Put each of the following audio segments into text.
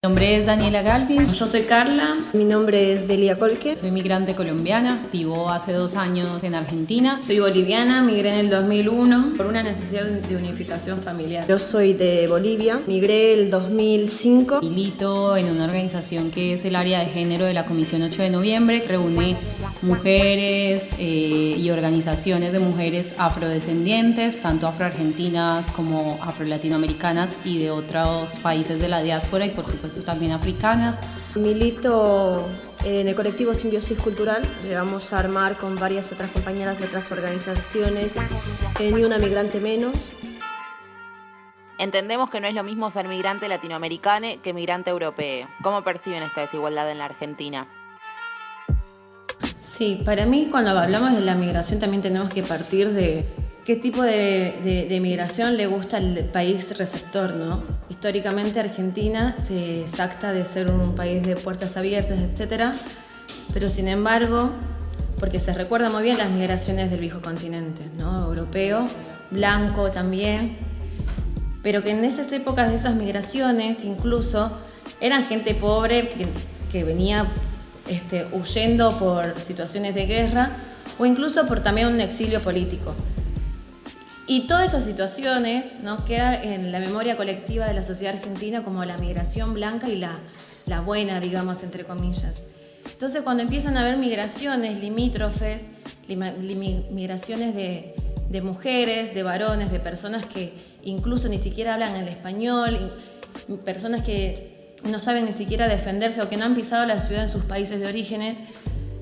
Mi nombre es Daniela Galvin, yo soy Carla, Mi nombre es Delia Colque. soy migrante colombiana, vivo hace 2 años en Argentina. Soy boliviana, migré en el 2001 por una necesidad de unificación familiar. Yo soy de Bolivia, migré el 2005. Milito en una organización que es el área de género de la Comisión 8 de Noviembre, que reúne mujeres y organizaciones de mujeres afrodescendientes, tanto afroargentinas como afrolatinoamericanas y de otros países de la diáspora y por supuesto también africanas. Milito en el colectivo Simbiosis Cultural. Llegamos a armar con varias otras compañeras de otras organizaciones Ni Una Migrante Menos. Entendemos que no es lo mismo ser migrante latinoamericano que migrante europeo. ¿Cómo perciben esta desigualdad en la Argentina? Sí, para mí cuando hablamos de la migración también tenemos que partir de qué tipo de migración le gusta al país receptor, ¿no? Históricamente Argentina se jacta de ser un país de puertas abiertas, etc. Pero sin embargo, porque se recuerda muy bien las migraciones del viejo continente, ¿no? Europeo, blanco también, pero que en esas épocas de esas migraciones incluso eran gente pobre que venía huyendo por situaciones de guerra o incluso por también un exilio político. Y todas esas situaciones, ¿no?, queda en la memoria colectiva de la sociedad argentina como la migración blanca y la buena, digamos, entre comillas. Entonces, cuando empiezan a haber migraciones limítrofes, migraciones de mujeres, de varones, de personas que incluso ni siquiera hablan el español, personas que no saben ni siquiera defenderse o que no han pisado la ciudad en sus países de orígenes,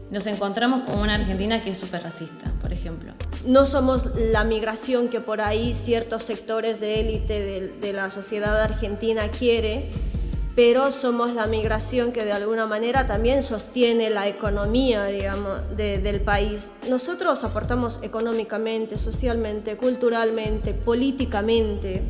nos encontramos con una Argentina que es súper racista, por ejemplo. No somos la migración que por ahí ciertos sectores de élite de la sociedad argentina quiere, pero somos la migración que de alguna manera también sostiene la economía, digamos, del país. Nosotros aportamos económicamente, socialmente, culturalmente, políticamente.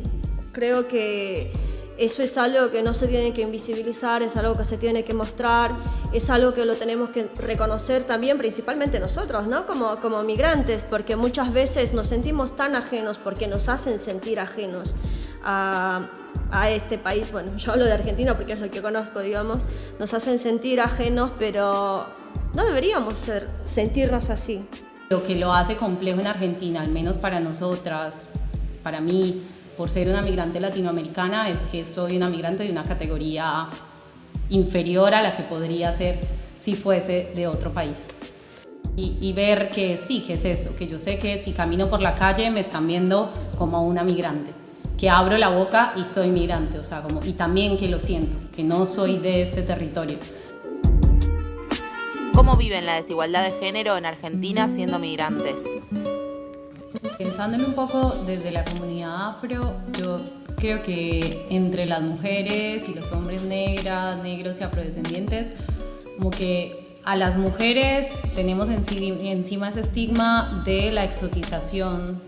Creo que eso es algo que no se tiene que invisibilizar, es algo que se tiene que mostrar, es algo que lo tenemos que reconocer también, principalmente nosotros, ¿no? Como migrantes, porque muchas veces nos sentimos tan ajenos porque nos hacen sentir ajenos a este país. Bueno, yo hablo de Argentina porque es lo que conozco, digamos. Nos hacen sentir ajenos, pero no deberíamos sentirnos así. Lo que lo hace complejo en Argentina, al menos para nosotras, para mí, por ser una migrante latinoamericana, es que soy una migrante de una categoría inferior a la que podría ser si fuese de otro país. Y ver que sí, que es eso, que yo sé que si camino por la calle me están viendo como una migrante, que abro la boca y soy migrante, o sea, y también que lo siento, que no soy de este territorio. ¿Cómo viven la desigualdad de género en Argentina siendo migrantes? Pensándolo un poco desde la comunidad afro, yo creo que entre las mujeres y los hombres negros y afrodescendientes, como que a las mujeres tenemos encima ese estigma de la exotización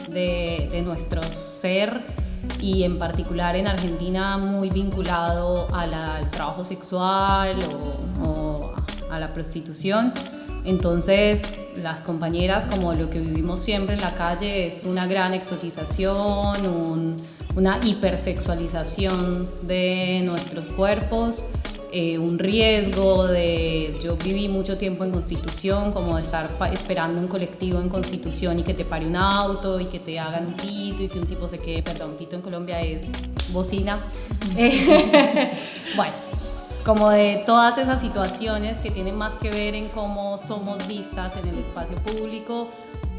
de nuestro ser y en particular en Argentina muy vinculado al trabajo sexual o a la prostitución. Entonces, las compañeras, como lo que vivimos siempre en la calle, es una gran exotización, una hipersexualización de nuestros cuerpos, un riesgo yo viví mucho tiempo en Constitución, como de estar esperando un colectivo en Constitución y que te pare un auto y que te hagan un pito y que un tipo se quede, perdón, pito en Colombia es bocina. Bueno, como de todas esas situaciones que tienen más que ver en cómo somos vistas en el espacio público,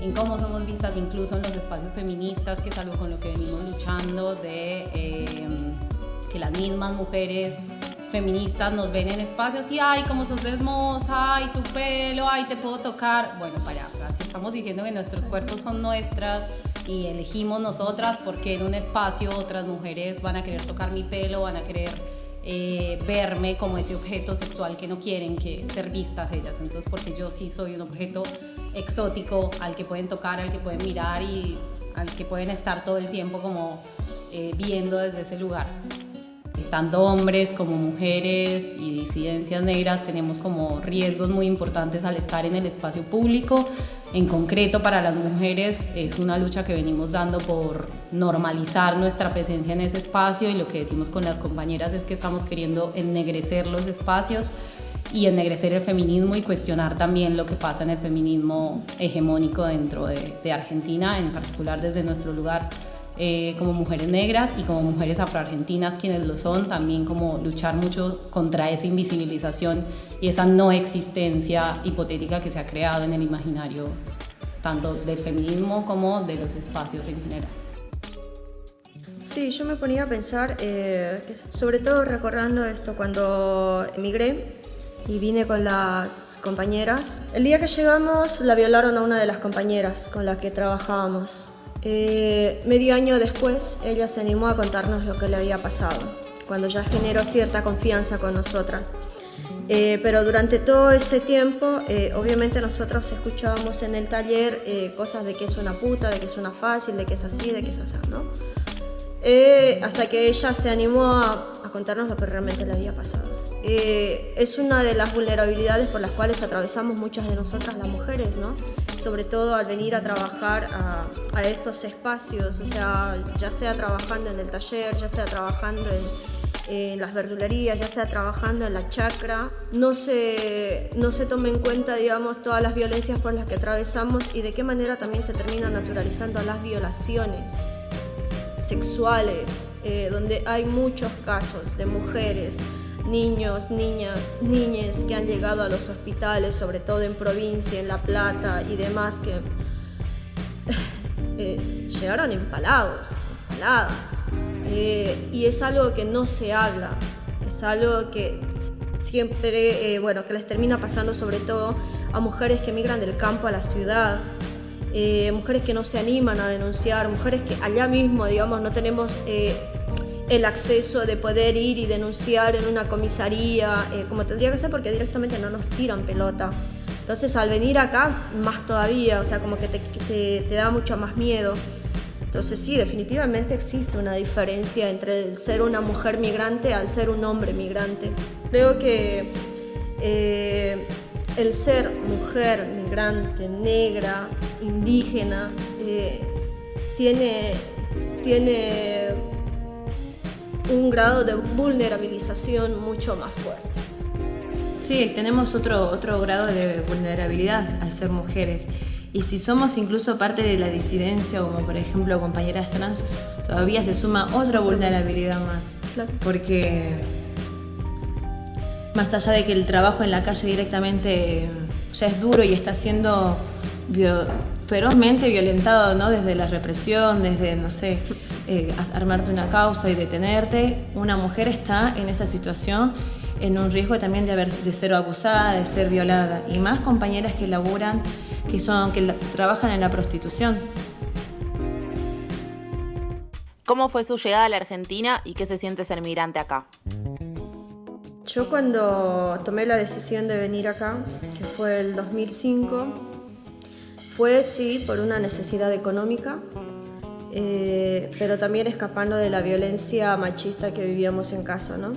en cómo somos vistas incluso en los espacios feministas, que es algo con lo que venimos luchando, de que las mismas mujeres feministas nos ven en espacios y ay, como sos hermosa, ay, tu pelo, ay, te puedo tocar. Bueno, si estamos diciendo que nuestros cuerpos son nuestras y elegimos nosotras, porque en un espacio otras mujeres van a querer tocar mi pelo, van a querer verme como ese objeto sexual que no quieren que ser vistas ellas. Entonces, porque yo sí soy un objeto exótico al que pueden tocar, al que pueden mirar y al que pueden estar todo el tiempo como viendo desde ese lugar. tanto hombres como mujeres y disidencias negras tenemos como riesgos muy importantes al estar en el espacio público. En concreto, para las mujeres es una lucha que venimos dando por normalizar nuestra presencia en ese espacio, y lo que decimos con las compañeras es que estamos queriendo ennegrecer los espacios y ennegrecer el feminismo y cuestionar también lo que pasa en el feminismo hegemónico dentro de Argentina, en particular desde nuestro lugar como mujeres negras y como mujeres afroargentinas, quienes lo son, también como luchar mucho contra esa invisibilización y esa no existencia hipotética que se ha creado en el imaginario tanto del feminismo como de los espacios en general. Sí, yo me ponía a pensar, sobre todo recordando esto, cuando emigré y vine con las compañeras. El día que llegamos la violaron a una de las compañeras con la que trabajábamos. Medio año después ella se animó a contarnos lo que le había pasado, cuando ya generó cierta confianza con nosotras. Pero durante todo ese tiempo, obviamente nosotros escuchábamos en el taller cosas de que es una puta, de que es una fácil, de que es así, de que es así, ¿no? Hasta que ella se animó a contarnos lo que realmente le había pasado. Es una de las vulnerabilidades por las cuales atravesamos muchas de nosotras las mujeres, ¿no? Sobre todo al venir a trabajar a estos espacios, o sea, ya sea trabajando en el taller, ya sea trabajando en las verdulerías, ya sea trabajando en la chacra, no se toma en cuenta, digamos, todas las violencias por las que atravesamos y de qué manera también se termina naturalizando las violaciones sexuales, donde hay muchos casos de mujeres, niños, niñas, niñes que han llegado a los hospitales, sobre todo en provincia, en La Plata y demás, que llegaron empaladas. Y es algo que no se habla, es algo que siempre, que les termina pasando sobre todo a mujeres que migran del campo a la ciudad, mujeres que no se animan a denunciar, mujeres que allá mismo, digamos, no tenemos el acceso de poder ir y denunciar en una comisaría, como tendría que ser, porque directamente no nos tiran pelota. Entonces al venir acá, más todavía, o sea, como que te da mucho más miedo. Entonces sí, definitivamente existe una diferencia entre el ser una mujer migrante al ser un hombre migrante. Creo que el ser mujer migrante, negra, indígena, tiene un grado de vulnerabilización mucho más fuerte. Sí, tenemos otro grado de vulnerabilidad al ser mujeres. Y si somos incluso parte de la disidencia, como por ejemplo compañeras trans, todavía se suma otra vulnerabilidad más. Claro. Porque más allá de que el trabajo en la calle directamente ya es duro y está siendo ferozmente violentado, ¿no? Desde la represión, desde, no sé, armarte una causa y detenerte, una mujer está en esa situación en un riesgo también de ser abusada, de ser violada. Y más compañeras que laburan, que trabajan en la prostitución. ¿Cómo fue su llegada a la Argentina y qué se siente ser migrante acá? Yo cuando tomé la decisión de venir acá, que fue el 2005, fue sí por una necesidad económica, pero también escapando de la violencia machista que vivíamos en casa, ¿no?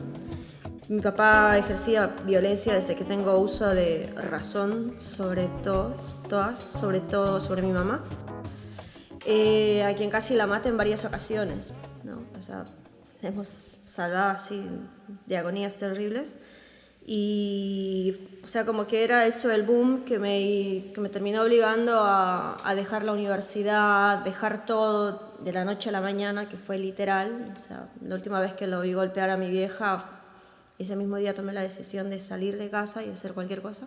Mi papá ejercía violencia desde que tengo uso de razón sobre todo sobre mi mamá, a quien casi la mata en varias ocasiones, ¿no? O sea, hemos salvado así de agonías terribles y, o sea, como que era eso el boom que me terminó obligando a dejar la universidad, dejar todo de la noche a la mañana, que fue literal. O sea, la última vez que lo vi golpear a mi vieja, ese mismo día tomé la decisión de salir de casa y hacer cualquier cosa.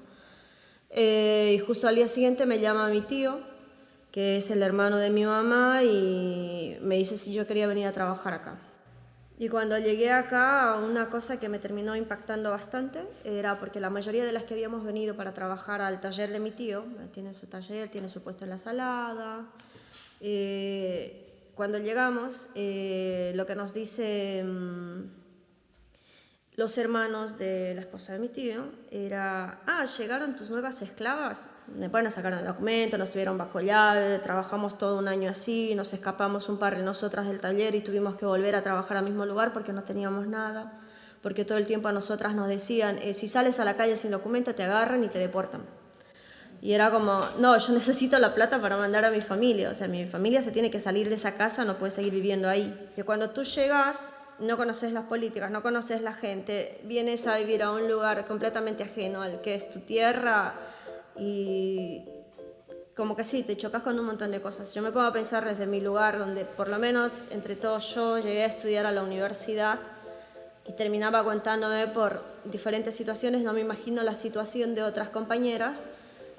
Y justo al día siguiente me llama mi tío, que es el hermano de mi mamá, y me dice si yo quería venir a trabajar acá. Y cuando llegué acá, una cosa que me terminó impactando bastante era porque la mayoría de las que habíamos venido para trabajar al taller de mi tío, tiene su taller, tiene su puesto en la salada. Cuando llegamos, lo que nos dicen los hermanos de la esposa de mi tío era: llegaron tus nuevas esclavas. Después nos sacaron el documento, nos tuvieron bajo llave, trabajamos todo un año así, nos escapamos un par de nosotras del taller y tuvimos que volver a trabajar al mismo lugar porque no teníamos nada. porque todo el tiempo a nosotras nos decían, si sales a la calle sin documento te agarran y te deportan. Y era como, no, yo necesito la plata para mandar a mi familia, o sea, mi familia se tiene que salir de esa casa, no puede seguir viviendo ahí. Que cuando tú llegas, no conoces las políticas, no conoces la gente, vienes a vivir a un lugar completamente ajeno al que es tu tierra y como que sí, te chocas con un montón de cosas. Yo me pongo a pensar desde mi lugar, donde por lo menos entre todos yo llegué a estudiar a la universidad y terminaba aguantándome por diferentes situaciones, no me imagino la situación de otras compañeras,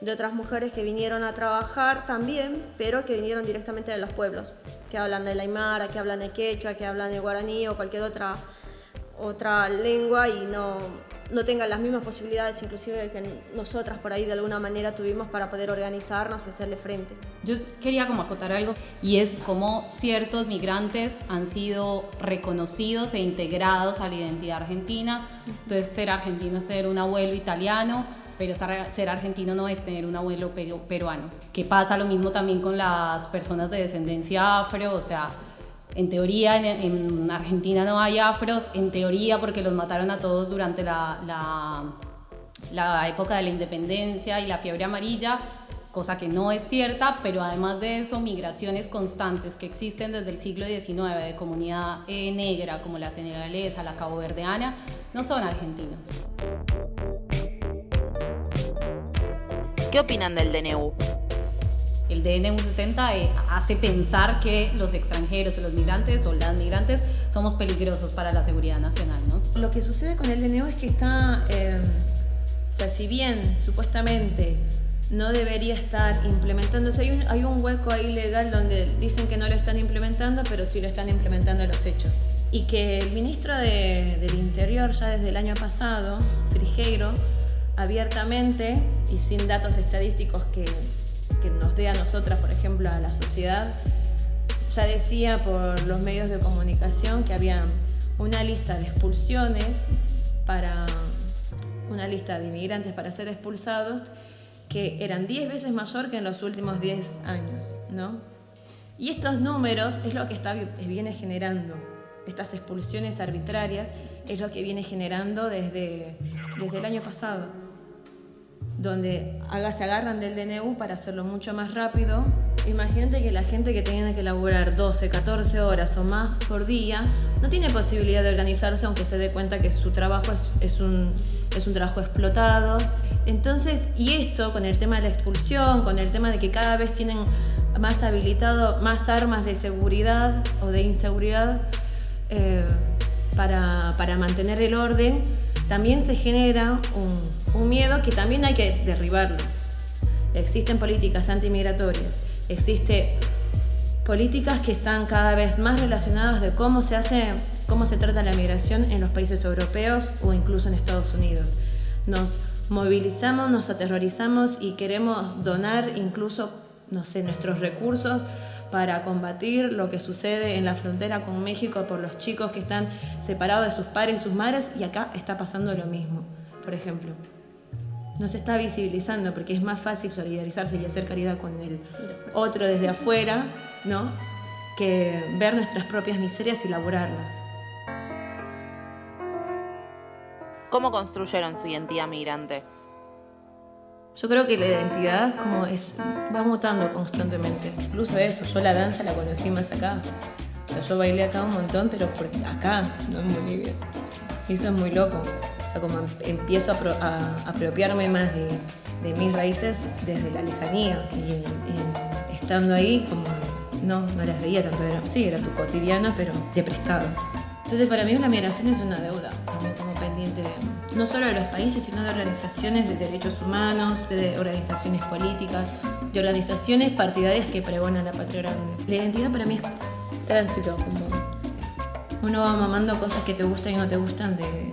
de otras mujeres que vinieron a trabajar también, pero que vinieron directamente de los pueblos, que hablan del aymara, que hablan de quechua, que hablan de guaraní o cualquier otra lengua y no tengan las mismas posibilidades inclusive que nosotras por ahí de alguna manera tuvimos para poder organizarnos y hacerle frente. Yo quería como acotar algo y es cómo ciertos migrantes han sido reconocidos e integrados a la identidad argentina. Entonces ser argentino es tener un abuelo italiano, pero ser argentino no es tener un abuelo peruano. Que pasa lo mismo también con las personas de descendencia afro, o sea, en teoría en Argentina no hay afros, en teoría porque los mataron a todos durante la época de la independencia y la fiebre amarilla, cosa que no es cierta, pero además de eso, migraciones constantes que existen desde el siglo XIX de comunidad negra como la senegalesa, la caboverdiana, no son argentinos. ¿Qué opinan del DNU? El DNU 70 hace pensar que los extranjeros, los migrantes o las migrantes somos peligrosos para la seguridad nacional, ¿no? Lo que sucede con el DNU es que está, o sea, si bien supuestamente no debería estar implementándose, hay un hueco ahí legal donde dicen que no lo están implementando, pero sí lo están implementando en los hechos. Y que el ministro del Interior ya desde el año pasado, Frigeiro, abiertamente y sin datos estadísticos que nos dé a nosotras, por ejemplo, a la sociedad, ya decía por los medios de comunicación que había una lista de expulsiones una lista de inmigrantes para ser expulsados que eran 10 veces mayor que en los últimos 10 años, ¿no? Y estos números es lo que viene generando, estas expulsiones arbitrarias es lo que viene generando desde el año pasado, donde se agarran del DNU para hacerlo mucho más rápido. Imagínate que la gente que tiene que laburar 12, 14 horas o más por día no tiene posibilidad de organizarse, aunque se dé cuenta que su trabajo es un trabajo explotado. Entonces, y esto con el tema de la expulsión, con el tema de que cada vez tienen más habilitado más armas de seguridad o de inseguridad para mantener el orden, también se genera un miedo que también hay que derribarlo. Existen políticas antimigratorias, existen políticas que están cada vez más relacionadas de cómo se trata la migración en los países europeos o incluso en Estados Unidos. Nos movilizamos, nos aterrorizamos y queremos donar incluso, no sé, nuestros recursos para combatir lo que sucede en la frontera con México por los chicos que están separados de sus padres y sus madres, y acá está pasando lo mismo, por ejemplo. No se está visibilizando porque es más fácil solidarizarse y hacer caridad con el otro desde afuera, ¿no?, que ver nuestras propias miserias y laburarlas. ¿Cómo construyeron su identidad migrante? Yo creo que la identidad va mutando constantemente. Incluso eso, yo la danza la conocí más acá. O sea, yo bailé acá un montón, pero porque acá, no en Bolivia. Y eso es muy loco. O sea, como empiezo a apropiarme más de mis raíces desde la lejanía. Y estando ahí, como no las veía tanto. Era tu cotidiano, pero de prestado. Entonces, para mí la migración es una deuda, también como pendiente no solo de los países, sino de organizaciones de derechos humanos, de organizaciones políticas, de organizaciones partidarias que pregonan la patria grande. La identidad para mí es tránsito, como uno va mamando cosas que te gustan y no te gustan de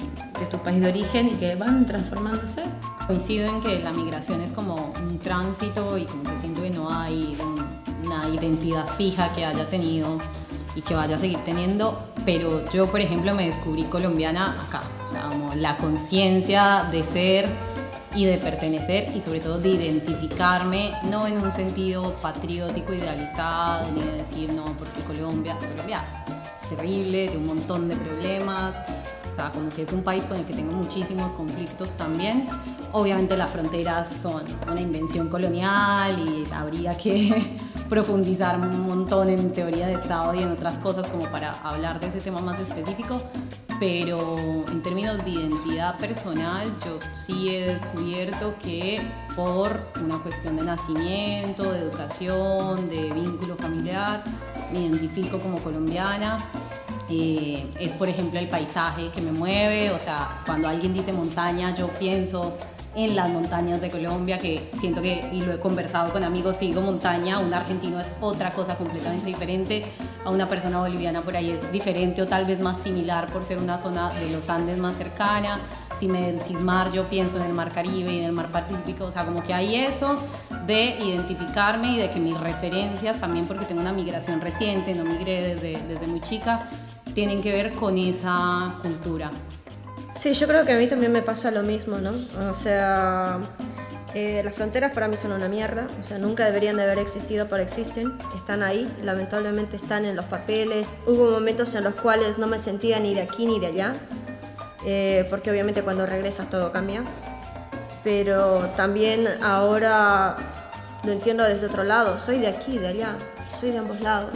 tu país de origen y que van transformándose. Coincido en que la migración es como un tránsito y como que siento que no hay una identidad fija que haya tenido y que vaya a seguir teniendo, pero yo, por ejemplo, me descubrí colombiana acá, o sea, como la conciencia de ser y de pertenecer y sobre todo de identificarme, no en un sentido patriótico idealizado, ni de decir, no, porque Colombia es terrible, tiene un montón de problemas, sea, como que es un país con el que tengo muchísimos conflictos también. Obviamente las fronteras son una invención colonial y habría que profundizar un montón en teoría de Estado y en otras cosas como para hablar de ese tema más específico, pero en términos de identidad personal yo sí he descubierto que por una cuestión de nacimiento, de educación, de vínculo familiar, me identifico como colombiana. Es por ejemplo el paisaje que me mueve, o sea, cuando alguien dice montaña yo pienso en las montañas de Colombia, que siento que, y lo he conversado con amigos, si digo montaña, un argentino es otra cosa completamente diferente, a una persona boliviana por ahí es diferente o tal vez más similar por ser una zona de los Andes más cercana. Si me decís mar, yo pienso en el mar Caribe y en el mar Pacífico, o sea, como que hay eso de identificarme y de que mis referencias, también porque tengo una migración reciente, no migré desde muy chica, tienen que ver con esa cultura. Sí, yo creo que a mí también me pasa lo mismo, ¿no? O sea, las fronteras para mí son una mierda, o sea, nunca deberían de haber existido, pero existen, están ahí, lamentablemente están en los papeles. Hubo momentos en los cuales no me sentía ni de aquí ni de allá, porque obviamente cuando regresas todo cambia, pero también ahora lo entiendo desde otro lado, soy de aquí, de allá, soy de ambos lados.